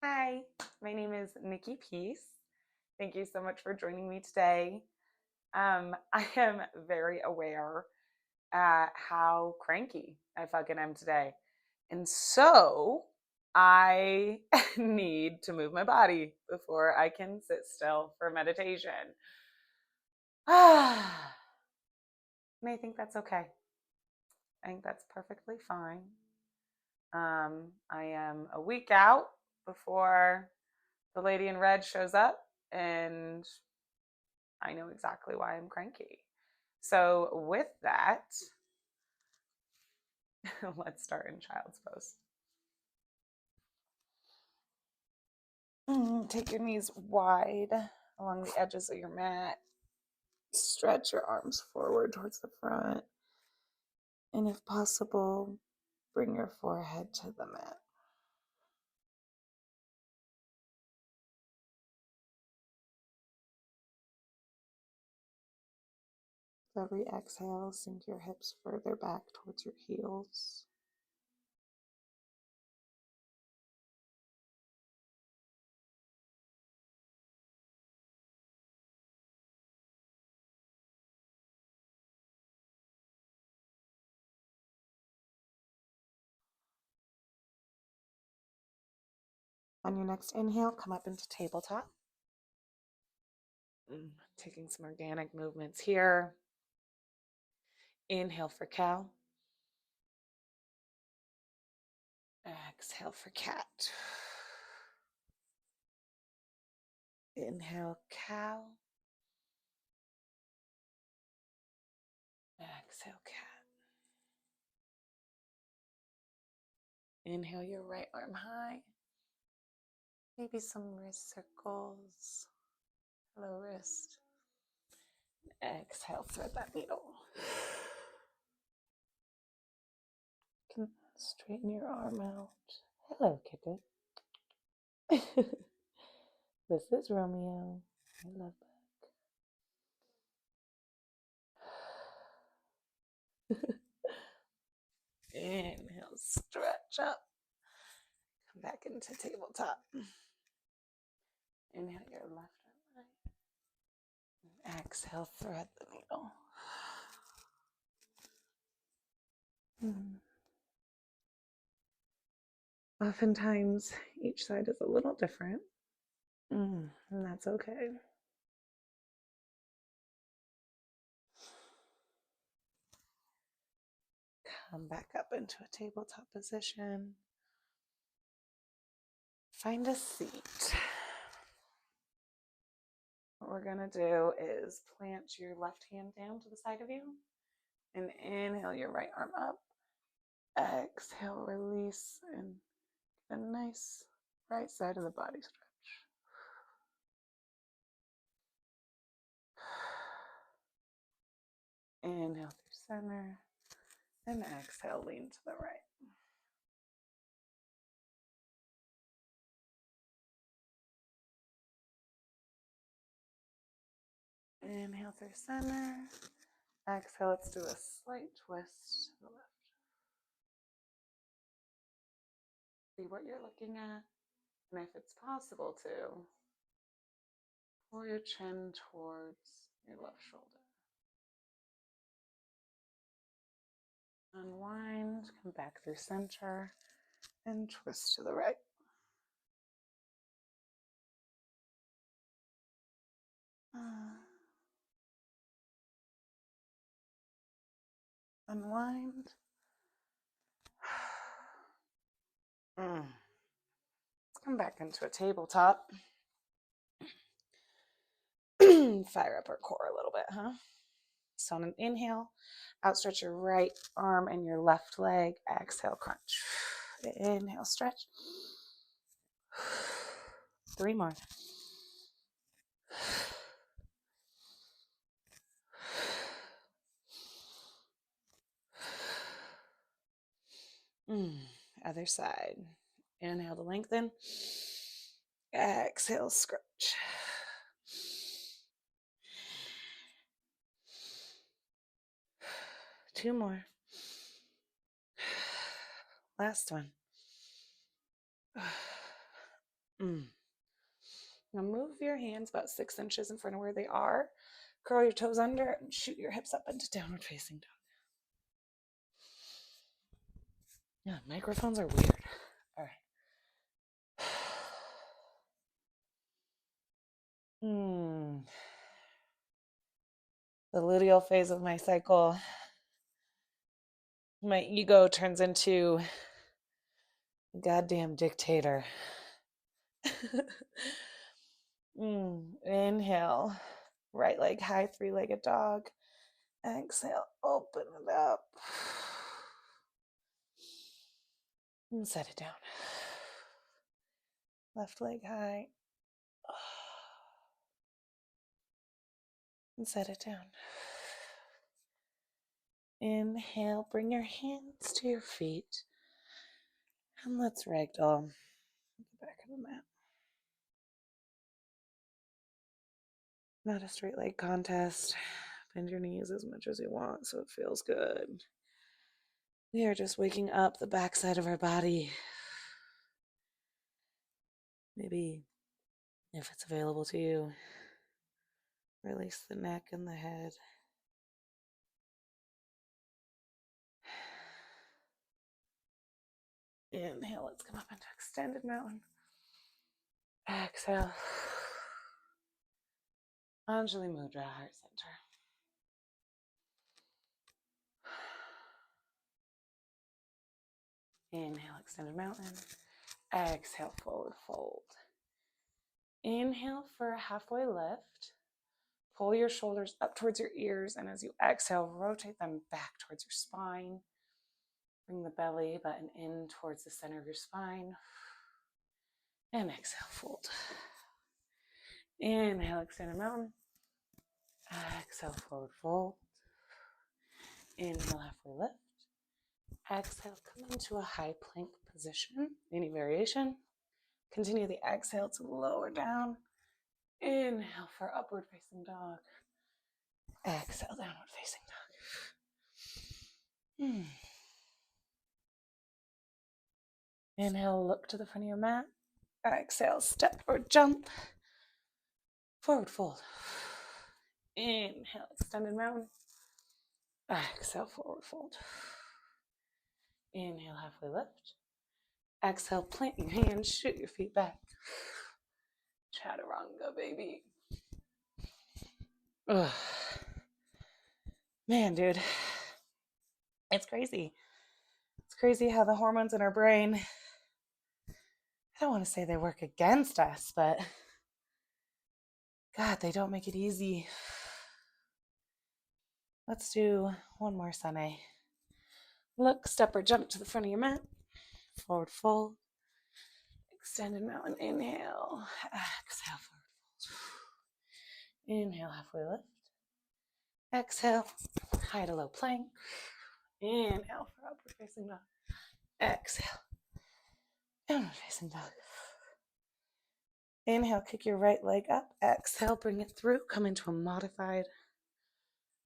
Hi, my name is Nikki Peace. Thank you so much for joining me today. I am very aware how cranky I fucking am today. And so I need to move my body before I can sit still for meditation. And I think that's okay. I think that's perfectly fine. I am a week out before the lady in red shows up, and I know exactly why I'm cranky. So, with that, let's start in child's pose. Take your knees wide along the edges of your mat. Stretch your arms forward towards the front. And if possible, bring your forehead to the mat. Every exhale, sink your hips further back towards your heels. On your next inhale, come up into tabletop. Taking some organic movements here. Inhale for cow. Exhale for cat. Inhale, cow. Exhale, cat. Inhale your right arm high. Maybe some wrist circles. Hello, wrist. Exhale, thread that needle. You can straighten your arm out. Hello, kitten. This is Romeo. I love that. Inhale, stretch up. Come back into tabletop. Inhale your left arm right. Exhale, thread the needle. Oftentimes, each side is a little different, and that's okay. Come back up into a tabletop position. Find a seat. What we're going to do is plant your left hand down to the side of you and inhale your right arm up. Exhale, release, and get a nice right side of the body stretch. Inhale through center, and exhale, lean to the right. Inhale through center. Exhale, let's do a slight twist to the left. See what you're looking at, and if it's possible to, pull your chin towards your left shoulder. Unwind, come back through center, and twist to the right. Unwind. Let's come back into a tabletop. Fire up our core a little bit, huh? So on an inhale, outstretch your right arm and your left leg. Exhale, crunch. Inhale, stretch. 3 more. Other side. Inhale to lengthen. Exhale, scratch. Two more. Last one. Mm. Now move your hands about 6 inches in front of where they are. Curl your toes under and shoot your hips up into downward facing dog. Yeah, microphones are weird. All right. The luteal phase of my cycle, my ego turns into a goddamn dictator. Inhale, right leg high, three-legged dog. Exhale, open it up. And set it down. Left leg high. And set it down. Inhale, bring your hands to your feet. And let's ragdoll the back of the mat. Not a straight leg contest. Bend your knees as much as you want so it feels good. We are just waking up the backside of our body. Maybe, if it's available to you, release the neck and the head. Inhale, let's come up into extended mountain. Exhale. Anjali Mudra, heart center. Inhale, extended mountain. Exhale, forward fold. Inhale for a halfway lift. Pull your shoulders up towards your ears, and as you exhale, rotate them back towards your spine. Bring the belly button in towards the center of your spine. And exhale, fold. Inhale, extended mountain. Exhale, forward fold. Inhale, halfway lift. Exhale, come into a high plank position. Any variation. Continue the exhale to lower down. Inhale for upward facing dog. Exhale, downward facing dog. Inhale, look to the front of your mat. Exhale, step or jump. Forward fold. Inhale, extended mountain. Exhale, forward fold. Inhale, halfway lift. Exhale, plant your hands, shoot your feet back. Chaturanga, baby. Ugh. Man, dude. It's crazy. It's crazy how the hormones in our brain, I don't want to say they work against us, but God, they don't make it easy. Let's do one more, Sunny. Look, step or jump to the front of your mat. Forward fold. Extended mountain. Inhale. Exhale, forward fold. Inhale, halfway lift. Exhale, high to low plank. Inhale for upward facing dog. Exhale, downward facing dog. Inhale, kick your right leg up. Exhale, bring it through. Come into a modified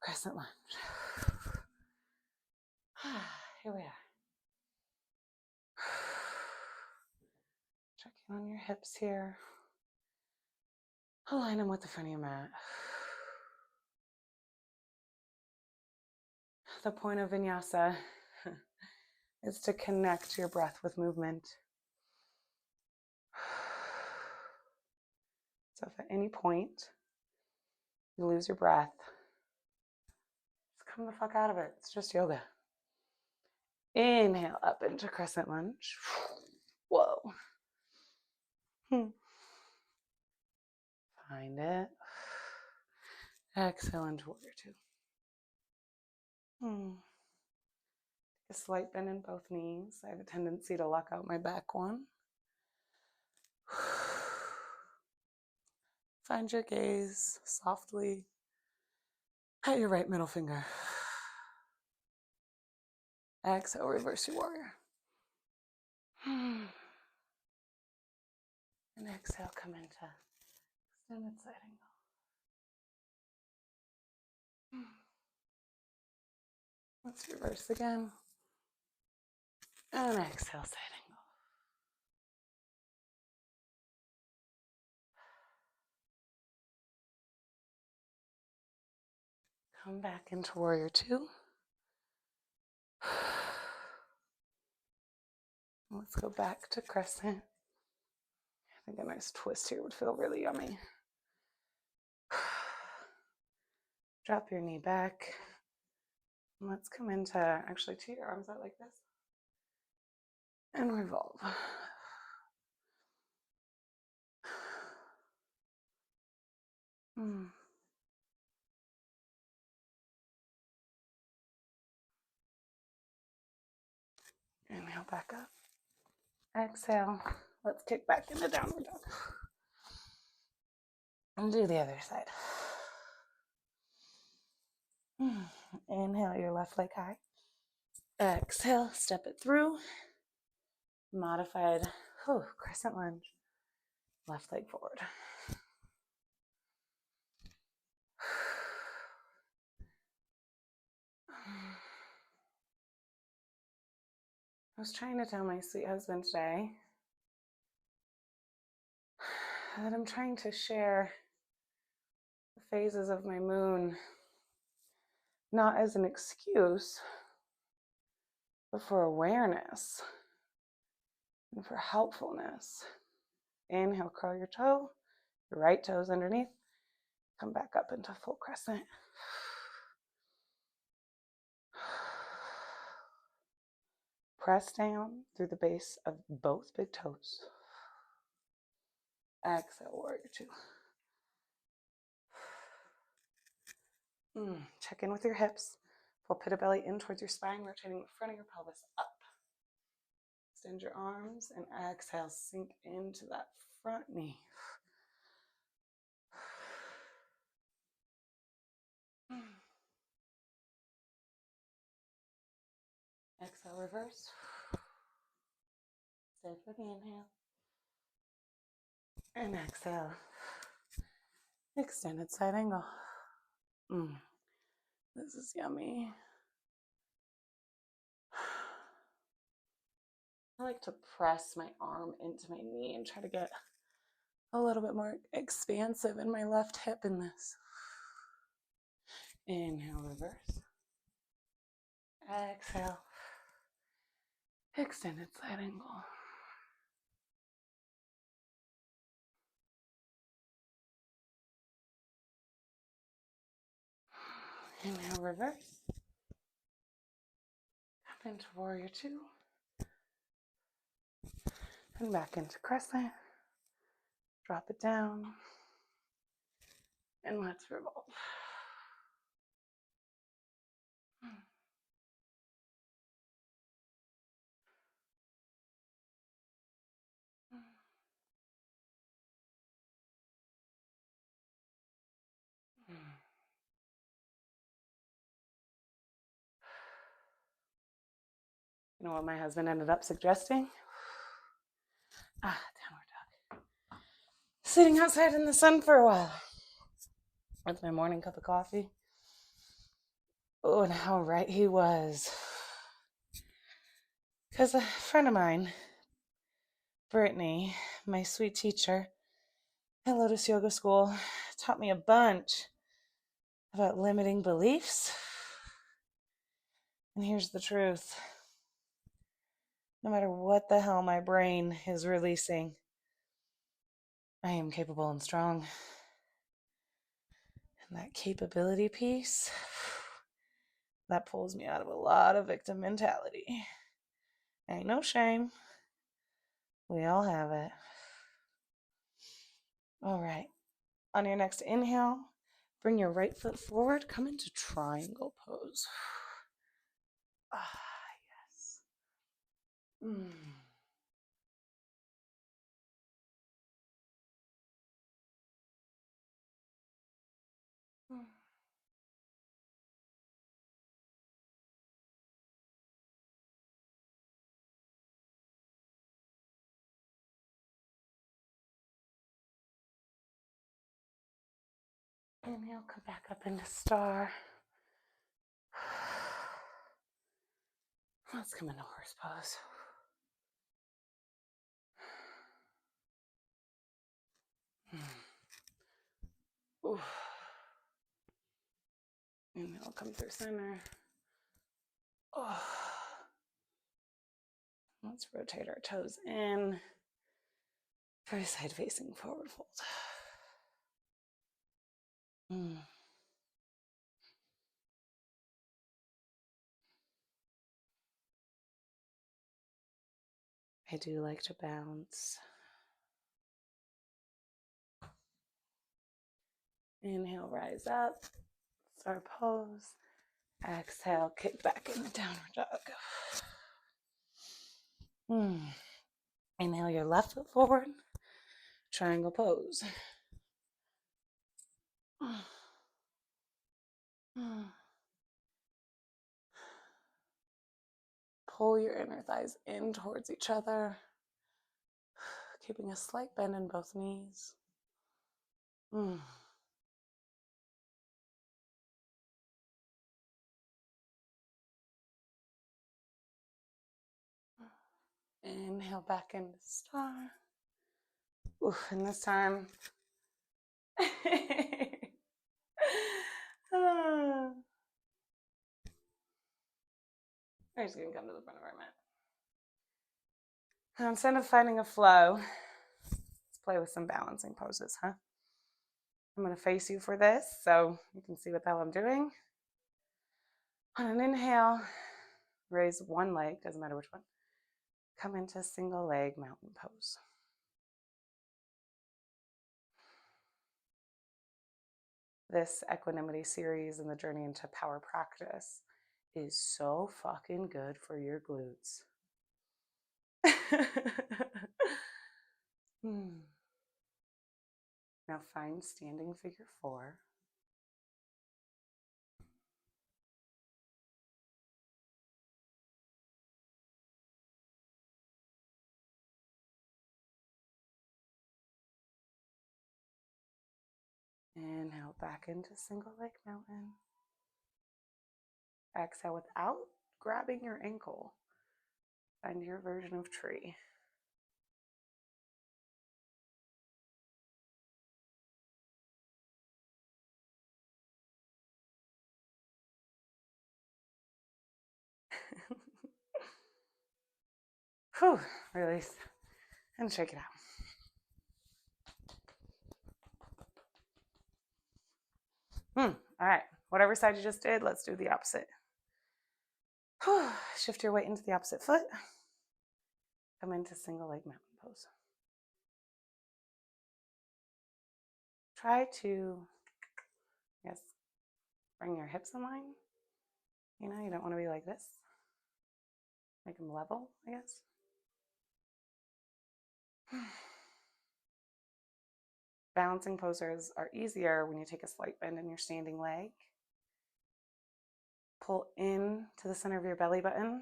crescent lunge. Here we are. Checking on your hips here. Align them with the front of your mat. The point of vinyasa is to connect your breath with movement. So if at any point you lose your breath, just come the fuck out of it. It's just yoga. Inhale up into crescent lunge. Whoa. Find it. Exhale into warrior two. A slight bend in both knees. I have a tendency to lock out my back one. Find your gaze softly at your right middle finger. Exhale, reverse your warrior. And exhale, come into extended side angle. Let's reverse again. And exhale, side Come back into warrior two. Let's go back to crescent. I think a nice twist here would feel really yummy. Drop your knee back. And let's come into, actually, to your arms out like this. And revolve. Inhale back up. Exhale. Let's kick back into downward dog. And do the other side. Inhale your left leg high. Exhale, step it through. Modified crescent lunge. Left leg forward. I was trying to tell my sweet husband today that I'm trying to share the phases of my moon not as an excuse, but for awareness and for helpfulness. Inhale, curl your toe, your right toes underneath. Come back up into full crescent. Press down through the base of both big toes. Exhale, warrior two. Check in with your hips. Pull pit of belly in towards your spine, rotating the front of your pelvis up. Extend your arms and exhale, sink into that front knee. Exhale, reverse. Stay for the inhale. And exhale. Extended side angle. This is yummy. I like to press my arm into my knee and try to get a little bit more expansive in my left hip in this. Inhale, reverse. Exhale. Extended side angle. Inhale, reverse. Come into warrior two. And back into crescent. Drop it down. And let's revolve. You know what my husband ended up suggesting? Downward dog. Sitting outside in the sun for a while. With my morning cup of coffee. Oh, and how right he was. Because a friend of mine, Brittany, my sweet teacher at Lotus Yoga School, taught me a bunch about limiting beliefs. And here's the truth. No matter what the hell my brain is releasing, I am capable and strong. And that capability piece, that pulls me out of a lot of victim mentality. Ain't no shame. We all have it. All right. On your next inhale, bring your right foot forward. Come into triangle pose. Yes. Inhale, come back up into star. Let's come into horse pose. Inhale, come through center. Oh. Let's rotate our toes in for a side facing forward fold. I do like to bounce. Inhale, rise up. It's our pose. Exhale, kick back into downward dog. Inhale your left foot forward. Triangle pose. Pull your inner thighs in towards each other, keeping a slight bend in both knees. Inhale back into star. And this time, we're just going to come to the front of our mat. Now, instead of finding a flow, let's play with some balancing poses, huh? I'm going to face you for this so you can see what the hell I'm doing. On an inhale, raise one leg, doesn't matter which one. Come into single leg mountain pose. This equanimity series and the journey into power practice is so fucking good for your glutes. Now find standing figure 4. Inhale back into single leg mountain. Exhale without grabbing your ankle. Find your version of tree. Whew, release and shake it out. All right, whatever side you just did, let's do the opposite. Whew. Shift your weight into the opposite foot. Come into single leg mountain pose. Try to, yes, bring your hips in line. You know, you don't want to be like this. Make them level, I guess. Balancing poses are easier when you take a slight bend in your standing leg. Pull in to the center of your belly button,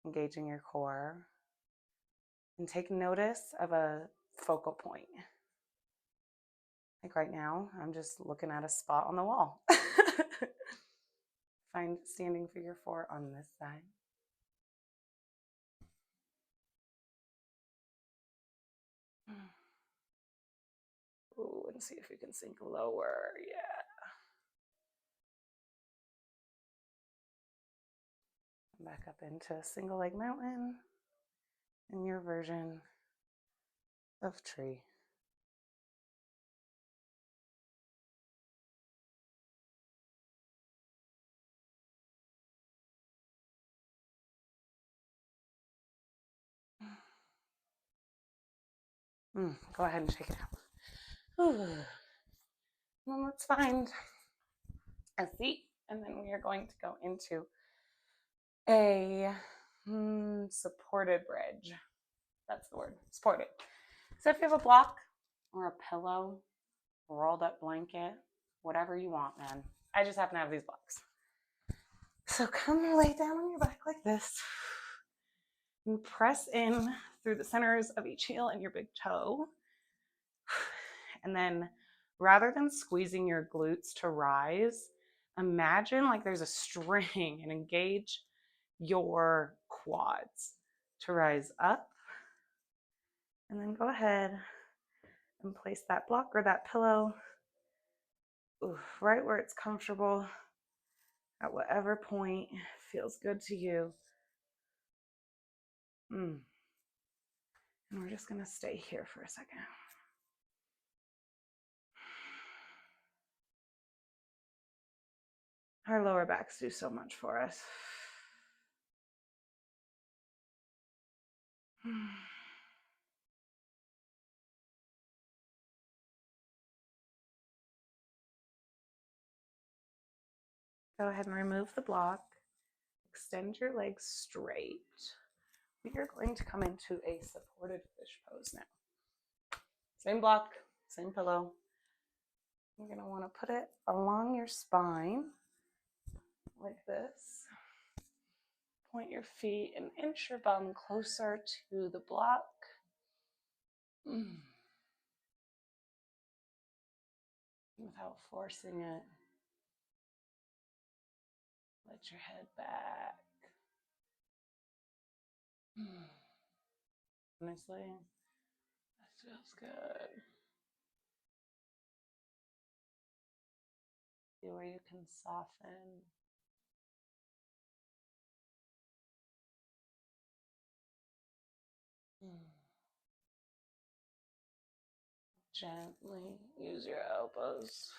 engaging your core, and take notice of a focal point. Like right now, I'm just looking at a spot on the wall. Find standing figure 4 on this side. Ooh, and see if we can sink lower. Yeah. Back up into single leg mountain in your version of tree. Go ahead and shake it out. Then let's find a seat, and then we are going to go into a supported bridge. That's the word, supported. So if you have a block or a pillow, a rolled up blanket, whatever you want, man. I just happen to have these blocks. So come lay down on your back like this and press in through the centers of each heel and your big toe. And then rather than squeezing your glutes to rise, imagine like there's a string and engage your quads to rise up. And then go ahead and place that block or that pillow right where it's comfortable, at whatever point feels good to you. And we're just going to stay here for a second. Our lower backs do so much for us. Go ahead and remove the block. Extend your legs straight. We are going to come into a supported fish pose now. Same block, same pillow. You're going to want to put it along your spine like this. Point your feet and inch your bum closer to the block. Without forcing it. Let your head back. Honestly, this feels good. See where you can soften. Gently use your elbows.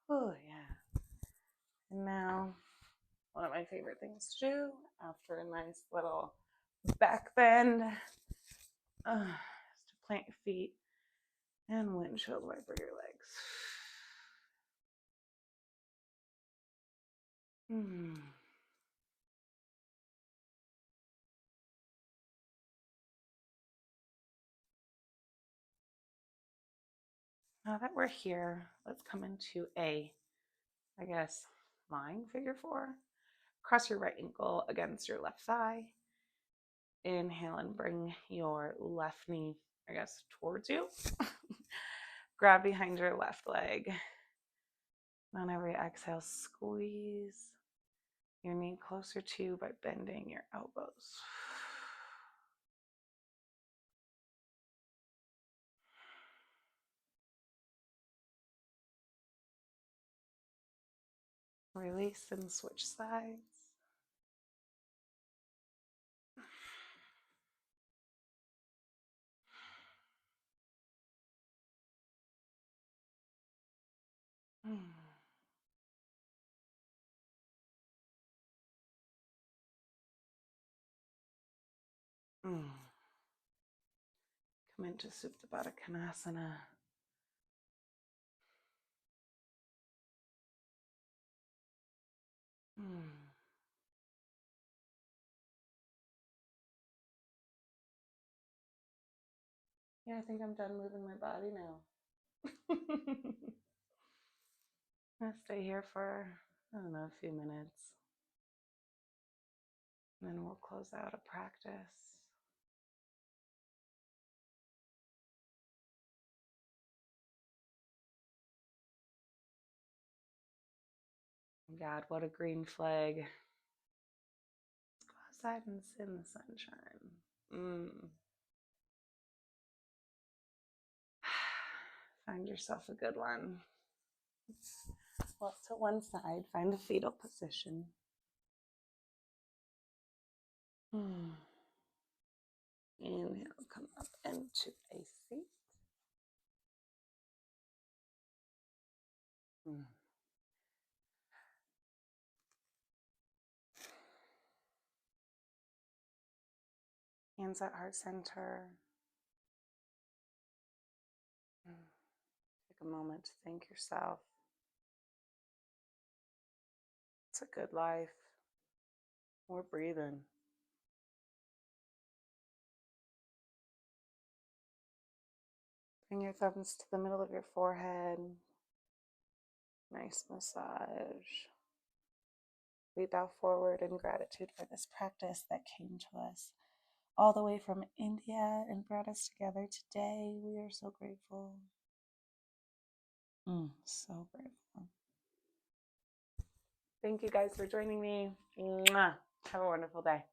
Oh, yeah. And now, one of my favorite things to do after a nice little back bend is to plant your feet and windshield wiper your legs. Now that we're here, let's come into I guess, lying figure four. Cross your right ankle against your left thigh. Inhale and bring your left knee, I guess, towards you. Grab behind your left leg. And on every exhale, squeeze your knee closer to you by bending your elbows. Release and switch sides. Come into Supta Baddha Konasana. Yeah, I think I'm done moving my body now. I'll stay here for, I don't know, a few minutes. And then we'll close out a practice. God, what a green flag. Let's go outside and sit in the sunshine. Find yourself a good one. Well, to one side, find a fetal position. Inhale, come up into a seat. Hands at heart center. Take a moment to thank yourself. It's a good life. We're breathing. Bring your thumbs to the middle of your forehead. Nice massage. We bow forward in gratitude for this practice that came to us all the way from India and brought us together today. We are so grateful. So grateful. Thank you guys for joining me. Mwah. Have a wonderful day.